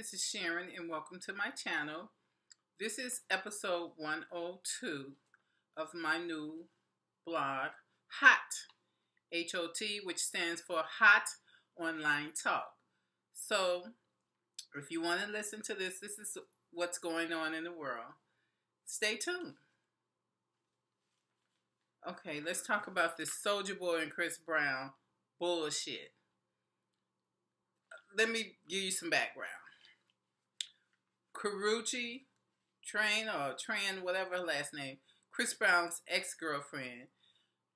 this is Sharon, and welcome to my channel. This is episode 102 of my new blog, HOT, H-O-T, which stands for Hot Online Talk. So, if you want to listen to this is what's going on in the world. Stay tuned. Okay, let's talk about this Soulja Boy and Chris Brown bullshit. Let me give you some background. Karrueche, Tran, whatever her last name, Chris Brown's ex-girlfriend,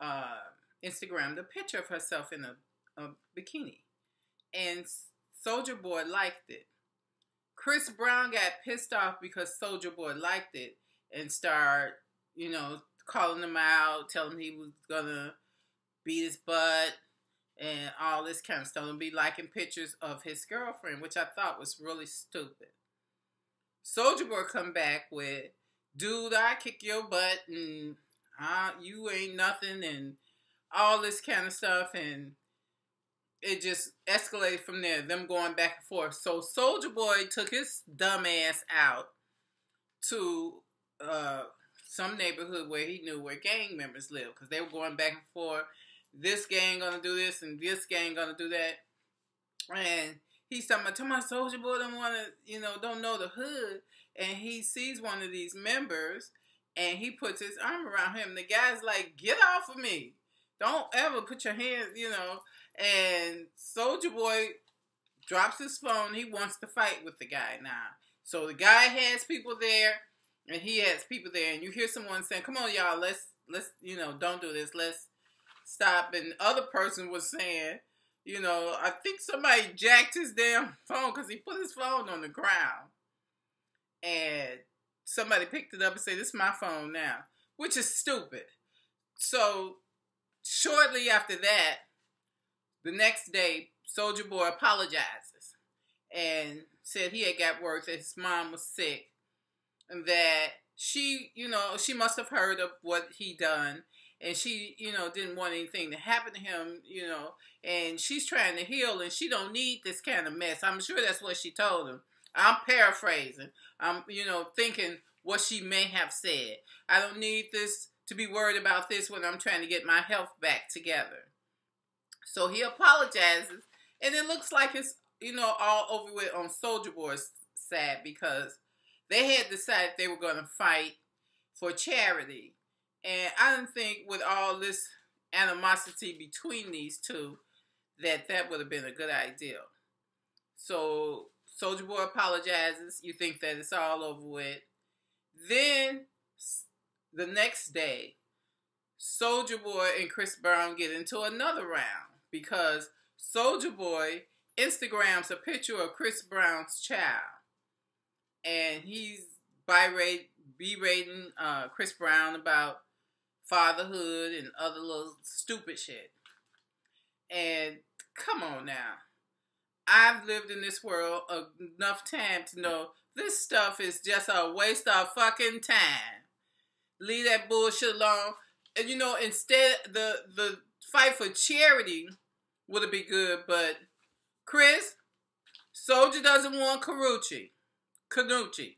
Instagrammed a picture of herself in a bikini. And Soulja Boy liked it. Chris Brown got pissed off because Soulja Boy liked it and started, calling him out, telling him he was gonna beat his butt and all this kind of stuff, and be liking pictures of his girlfriend, which I thought was really stupid. Soulja Boy come back with, dude, I kick your butt, and you ain't nothing, and all this kind of stuff, and it just escalated from there, them going back and forth. So Soulja Boy took his dumb ass out to some neighborhood where he knew where gang members live, because they were going back and forth. This gang gonna do this, and this gang gonna do that. And he's talking about Soulja Boy don't want to, don't know the hood. And he sees one of these members, and he puts his arm around him. The guy's like, get off of me. Don't ever put your hands, And Soulja Boy drops his phone. He wants to fight with the guy now. So the guy has people there, and he has people there. And you hear someone saying, come on, y'all, let's don't do this. Let's stop. And the other person was saying, I think somebody jacked his damn phone because he put his phone on the ground. And somebody picked it up and said, this is my phone now, which is stupid. So shortly after that, the next day, Soulja Boy apologizes and said he had got word that his mom was sick and that she must have heard of what he done. And she, didn't want anything to happen to him, and she's trying to heal, and she don't need this kind of mess. I'm sure that's what she told him. I'm paraphrasing. I'm, thinking what she may have said. I don't need this to be worried about this when I'm trying to get my health back together. So he apologizes, and it looks like it's, all over with on Soulja Boy's side, because they had decided they were going to fight for charity. And I didn't think with all this animosity between these two that would have been a good idea. So Soulja Boy apologizes. You think that it's all over with. Then the next day, Soulja Boy and Chris Brown get into another round because Soulja Boy Instagrams a picture of Chris Brown's child. And he's berating Chris Brown about fatherhood and other little stupid shit. And come on now. I've lived in this world enough time to know this stuff is just a waste of fucking time. Leave that bullshit alone. And instead the fight for charity would have been good, but Chris, Soulja doesn't want Karrueche,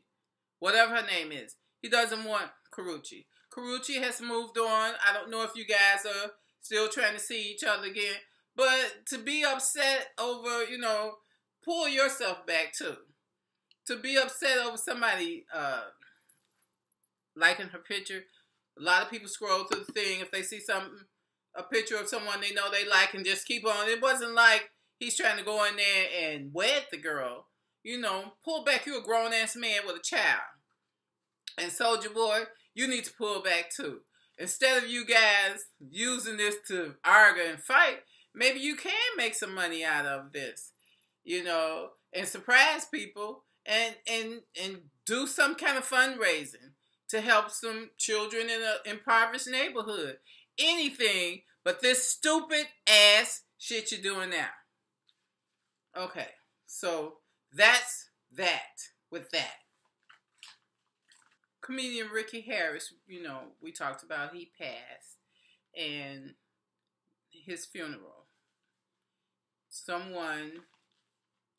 whatever her name is. He doesn't want Karrueche. Karrueche has moved on. I don't know if you guys are still trying to see each other again. But to be upset over, pull yourself back too. To be upset over somebody liking her picture. A lot of people scroll through the thing. If they see a picture of someone they know they like, and just keep on. It wasn't like he's trying to go in there and wed the girl. Pull back. You're a grown-ass man with a child. And Soulja Boy, you need to pull back too. Instead of you guys using this to argue and fight, maybe you can make some money out of this, and surprise people and do some kind of fundraising to help some children in an impoverished neighborhood. Anything but this stupid ass shit you're doing now. Okay, so that's that with that. Comedian Ricky Harris, we talked about, he passed, and his funeral. Someone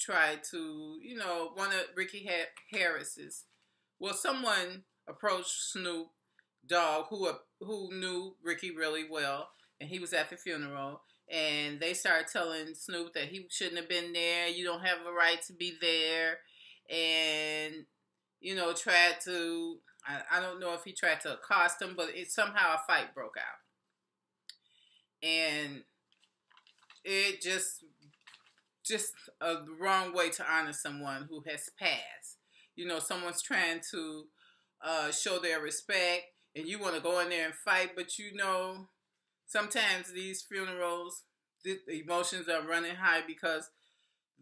tried to, one of Ricky Harris's. Well, someone approached Snoop Dogg, who knew Ricky really well, and he was at the funeral. And they started telling Snoop that he shouldn't have been there. You don't have a right to be there. And, tried to, I don't know if he tried to accost him, but somehow a fight broke out. And it just a wrong way to honor someone who has passed. Someone's trying to show their respect, and you want to go in there and fight, but sometimes these funerals, the emotions are running high because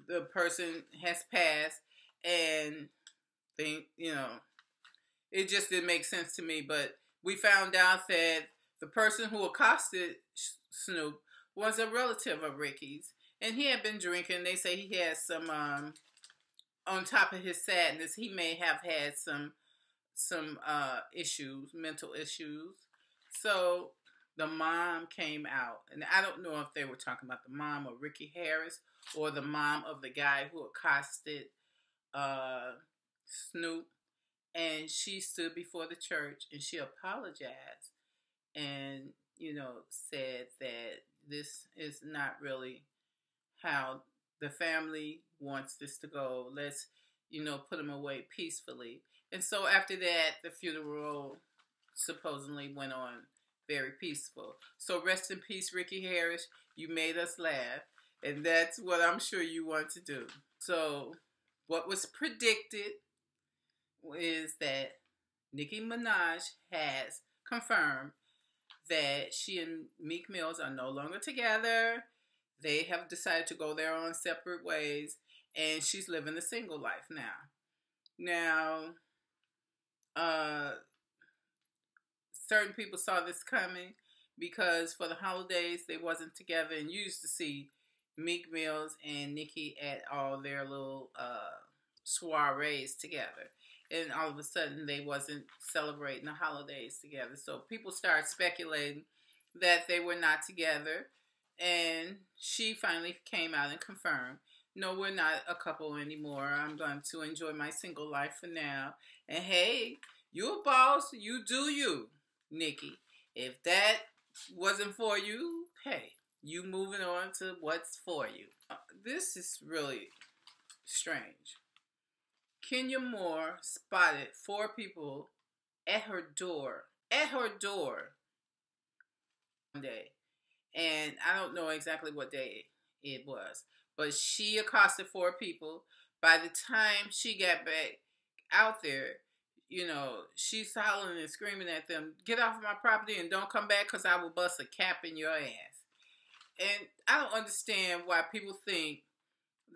the person has passed, and it just didn't make sense to me. But we found out that the person who accosted Snoop was a relative of Ricky's, and he had been drinking. They say he had some, on top of his sadness, he may have had some issues, mental issues. So the mom came out, and I don't know if they were talking about the mom of Ricky Harris or the mom of the guy who accosted Snoop. And she stood before the church and she apologized and, said that this is not really how the family wants this to go. Let's, put them away peacefully. And so after that, the funeral supposedly went on very peaceful. So rest in peace, Ricky Harris. You made us laugh. And that's what I'm sure you want to do. So what was predicted is that Nicki Minaj has confirmed that she and Meek Mills are no longer together. They have decided to go their own separate ways, and she's living a single life now. Certain people saw this coming because for the holidays they wasn't together, and you used to see Meek Mills and Nicki at all their little soirees together. And all of a sudden, they wasn't celebrating the holidays together. So people started speculating that they were not together. And she finally came out and confirmed, no, we're not a couple anymore. I'm going to enjoy my single life for now. And hey, you a boss. You do you, Nicki. If that wasn't for you, hey, you moving on to what's for you. This is really strange. Kenya Moore spotted 4 people at her door one day. And I don't know exactly what day it was, but she accosted 4 people. By the time she got back out there, she's hollering and screaming at them, get off of my property and don't come back because I will bust a cap in your ass. And I don't understand why people think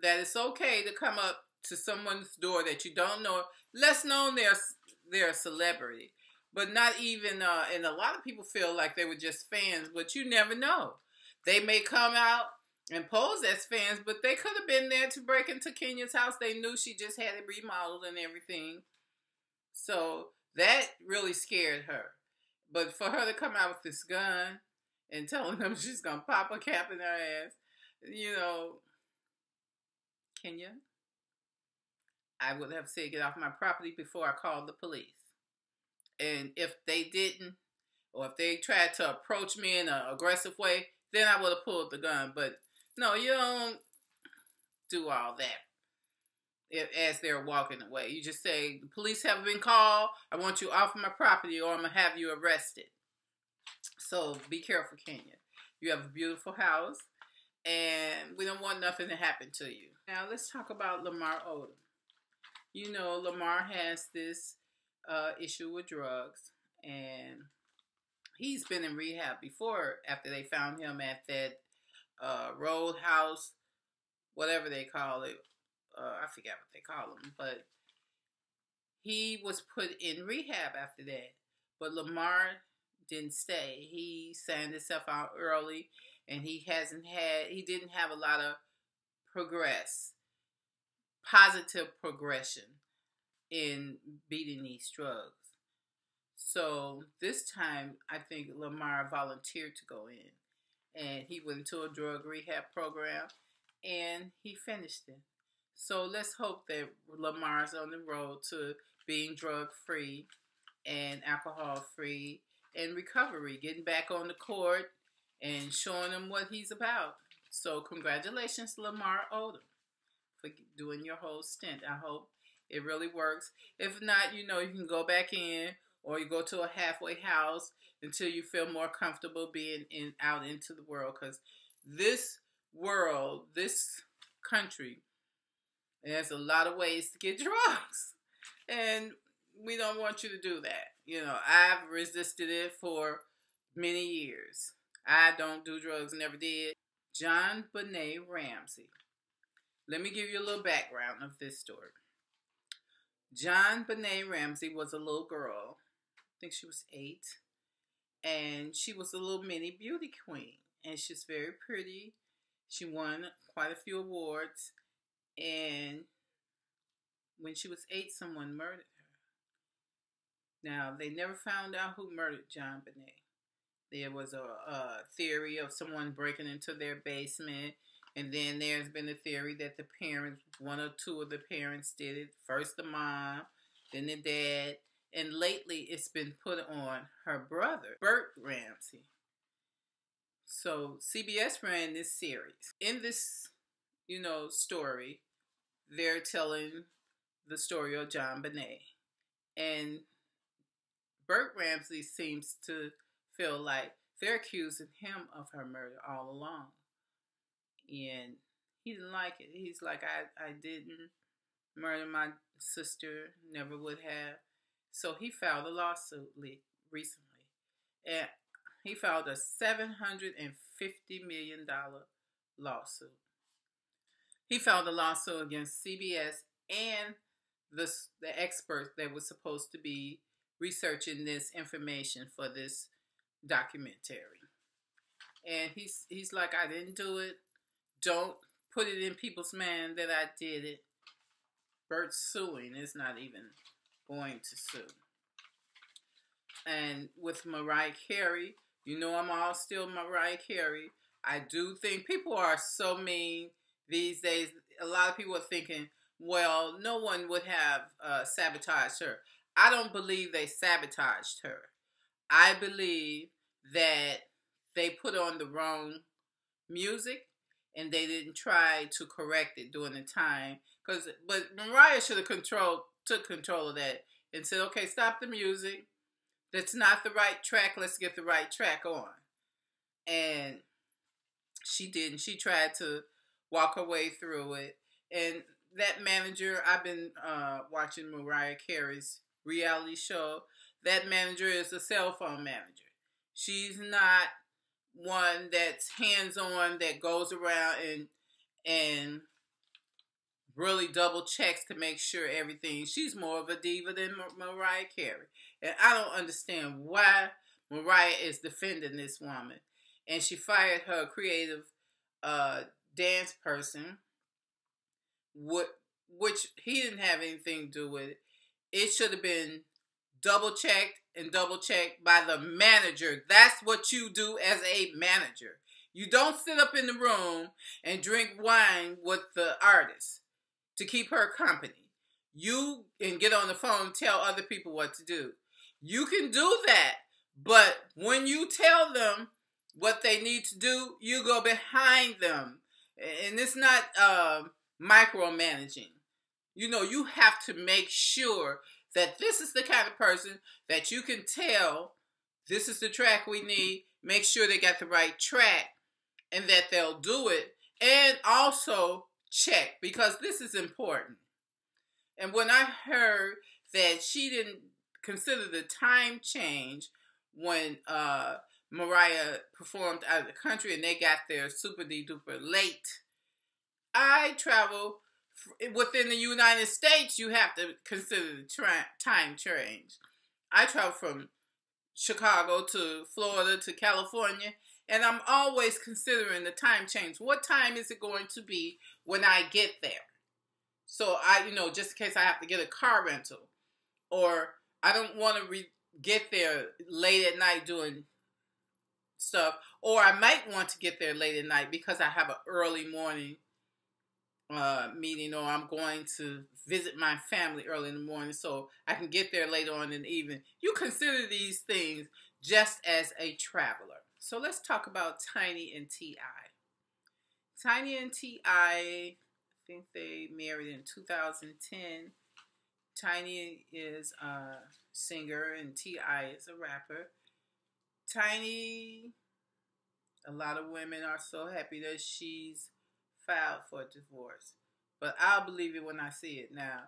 that it's okay to come up to someone's door that you don't know, less known they're a celebrity, but not even, and a lot of people feel like they were just fans, but you never know. They may come out and pose as fans, but they could have been there to break into Kenya's house. They knew she just had it remodeled and everything. So that really scared her. But for her to come out with this gun and telling them she's going to pop a cap in her ass, Kenya, I would have said, get off my property before I called the police. And if they didn't, or if they tried to approach me in an aggressive way, then I would have pulled the gun. But no, you don't do all that as they're walking away. You just say, the police have been called. I want you off my property or I'm going to have you arrested. So be careful, Kenya. You have a beautiful house and we don't want nothing to happen to you. Now let's talk about Lamar Odom. Lamar has this issue with drugs, and he's been in rehab before after they found him at that Roadhouse, whatever they call it. I forget what they call them, but he was put in rehab after that. But Lamar didn't stay. He signed himself out early, and he didn't have a lot of positive progression in beating these drugs. So this time, I think Lamar volunteered to go in, and he went into a drug rehab program, and he finished it. So let's hope that Lamar's on the road to being drug free and alcohol free and recovery, getting back on the court and showing him what he's about. So congratulations, Lamar Odom, for doing your whole stint. I hope it really works. If not, you can go back in, or you go to a halfway house until you feel more comfortable being out into the world. Because this world, this country, there's a lot of ways to get drugs, and we don't want you to do that. I've resisted it for many years. I don't do drugs, never did. John Benet Ramsey. Let me give you a little background of this story. John Benet Ramsey was a little girl. I think she was 8. And she was a little mini beauty queen. And she's very pretty. She won quite a few awards. And when she was 8, someone murdered her. Now, they never found out who murdered John Benet. There was a theory of someone breaking into their basement. And then there's been a theory that the parents, one or two of the parents did it. First the mom, then the dad. And lately it's been put on her brother, Burt Ramsey. So CBS ran this series. In this, story, they're telling the story of John Benet. And Burt Ramsey seems to feel like they're accusing him of her murder all along. And he didn't like it. He's like, I didn't murder my sister, never would have. So he filed a lawsuit recently. And he filed a $750 million lawsuit. He filed a lawsuit against CBS and the experts that was supposed to be researching this information for this documentary. And he's like, I didn't do it. Don't put it in people's mind that I did it. Bert's suing. Is not even going to sue. And with Mariah Carey, I'm all still Mariah Carey. I do think people are so mean these days. A lot of people are thinking, well, no one would have sabotaged her. I don't believe they sabotaged her. I believe that they put on the wrong music and they didn't try to correct it during the time. But Mariah should have took control of that and said, okay, stop the music. That's not the right track. Let's get the right track on. And she didn't. She tried to walk her way through it. And that manager, I've been watching Mariah Carey's reality show. That manager is a cell phone manager. She's not one that's hands-on, that goes around and really double checks to make sure everything. She's more of a diva than Mariah Carey. And I don't understand why Mariah is defending this woman. And she fired her creative dance person, which he didn't have anything to do with it. It should have been double checked by the manager. That's what you do as a manager. You don't sit up in the room and drink wine with the artist to keep her company. You can get on the phone and tell other people what to do. You can do that, but when you tell them what they need to do, you go behind them. And it's not micromanaging. You have to make sure that this is the kind of person that you can tell, this is the track we need, make sure they got the right track, and that they'll do it. And also check, because this is important. And when I heard that she didn't consider the time change when Mariah performed out of the country and they got there super duper late, I travel within the United States. You have to consider the time change. I travel from Chicago to Florida to California, and I'm always considering the time change. What time is it going to be when I get there? So just in case I have to get a car rental, or I don't want to get there late at night doing stuff, or I might want to get there late at night because I have an early morning meeting, or I'm going to visit my family early in the morning so I can get there later on in the evening. You consider these things just as a traveler. So let's talk about Tiny and T.I. Tiny and T.I., I think they married in 2010. Tiny is a singer and T.I. is a rapper. Tiny, a lot of women are so happy that she's filed for divorce. But I'll believe it when I see it now.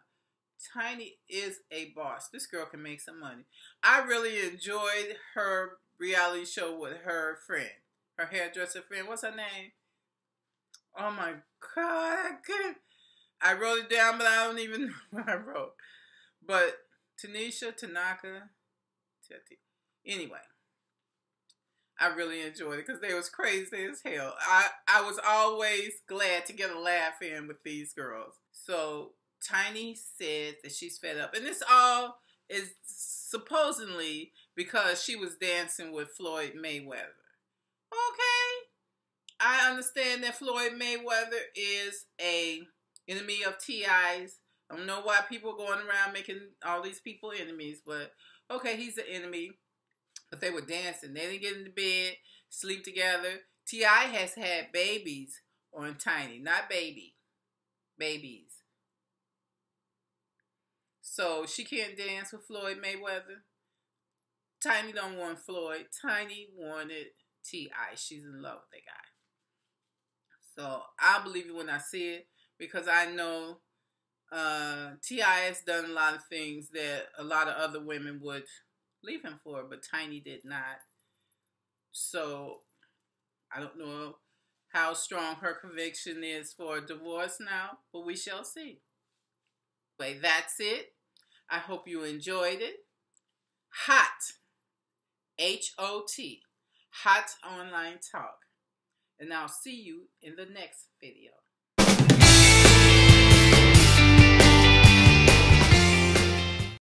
Tiny is a boss. This girl can make some money. I really enjoyed her reality show with her friend, her hairdresser friend. What's her name? Oh my God, I couldn't. I wrote it down, but I don't even know what I wrote. But Tanaka. Anyway, I really enjoyed it because they was crazy as hell. I was always glad to get a laugh in with these girls. So Tiny said that she's fed up. And this all is supposedly because she was dancing with Floyd Mayweather. Okay. I understand that Floyd Mayweather is a enemy of T.I.'s. I don't know why people are going around making all these people enemies, but okay, he's an enemy. But they were dancing. They didn't get into bed, sleep together. T.I. has had babies on Tiny, not babies. So she can't dance with Floyd Mayweather. Tiny don't want Floyd. Tiny wanted T.I. She's in love with that guy. So I'll believe it when I see it because I know T.I. has done a lot of things that a lot of other women would leave him for, but Tiny did not. So I don't know how strong her conviction is for divorce now, but we shall see. But that's it. I hope you enjoyed it. Hot, H-O-T, Hot Online Talk. And I'll see you in the next video.